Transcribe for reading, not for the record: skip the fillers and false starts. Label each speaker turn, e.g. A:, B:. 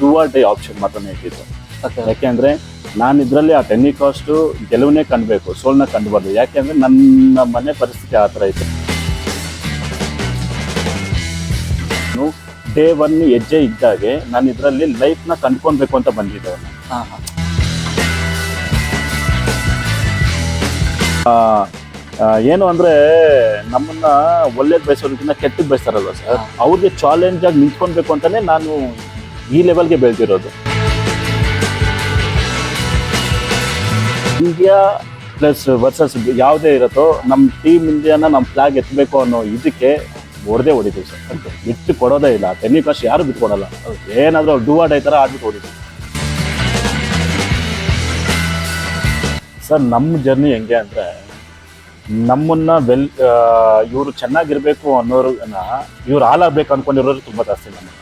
A: Do or die option ಮಾತ್ರನೇ ಇಟ್ಟಿದ್ದು.
B: Okay
A: ಯಾಕೆಂದ್ರೆ ನಾನು ಇದರಲ್ಲಿ ಆ ಟೆನ್ನಿಕಾಸ್ಟು ಗೆಲುವನ್ನೇ ಕಂಡ್ಬೇಕು, ಸೋಲ್ನ ಕಂಡುಬಾರ್ದು. ಯಾಕೆಂದ್ರೆ ನನ್ನ ಮನೆ ಪರಿಸ್ಥಿತಿ ಆ ಥರ ಇತ್ತು. ಡೇ ಒನ್ ಹೆಜ್ಜೆ ಇದ್ದಾಗೆ ನಾನು ಇದರಲ್ಲಿ ಲೈಫ್ನ ಕಂಡ್ಕೊಳ್ಬೇಕು ಅಂತ ಬಂದಿದ್ದೆ.
B: ಹಾಂ ಹಾಂ
A: ಏನು ಅಂದ್ರೆ ನಮ್ಮನ್ನ ಒಳ್ಳೇದು ಬಯಸೋದಕ್ಕಿಂತ ಕೆಟ್ಟದ್ದು ಬಯಸ್ತಾರಲ್ವ ಸರ್, ಅವ್ರಿಗೆ ಚಾಲೆಂಜ್ ಆಗಿ ನಿಂತ್ಕೊಳ್ಬೇಕು ಅಂತಾನೆ ನಾನು ಈ ಲೆವೆಲ್ಗೆ ಬೆಳೆದಿರೋದು. ಇಂಡಿಯಾ ಪ್ಲಸ್ ವರ್ಸಸ್ ಯಾವುದೇ ಇರುತ್ತೋ ನಮ್ಮ ಟೀಮ್ ಇಂಡಿಯಾನ ನಮ್ಮ ಫ್ಲಾಗ್ ಎತ್ತಬೇಕು ಅನ್ನೋ ಇದಕ್ಕೆ ಹೊಡೆದಿದ್ದೀವಿ ಸರ್. ಅಂತ ಬಿಟ್ಟು ಕೊಡೋದೇ ಇಲ್ಲ. ಟೆನ್ನಿಕಾಸ್ಟ್ ಯಾರು ಬಿಟ್ಕೊಡಲ್ಲ. ಏನಾದರೂ ಡೂ ಆರ್ ಡೈ ಥರ ಆಡ್ಬಿಟ್ಟು ಹೊಡಿತೀವಿ ಸರ್. ನಮ್ಮ ಜರ್ನಿ ಹೆಂಗೆ ಅಂದರೆ, ನಮ್ಮನ್ನ ಇವರು ಚೆನ್ನಾಗಿರ್ಬೇಕು ಅನ್ನೋರನ್ನ ಇವ್ರು ಹಾಳಾಗಬೇಕು ಅನ್ಕೊಂಡಿರೋರು ತುಂಬ ಜಾಸ್ತಿ. ನಮ್ಮನ್ನು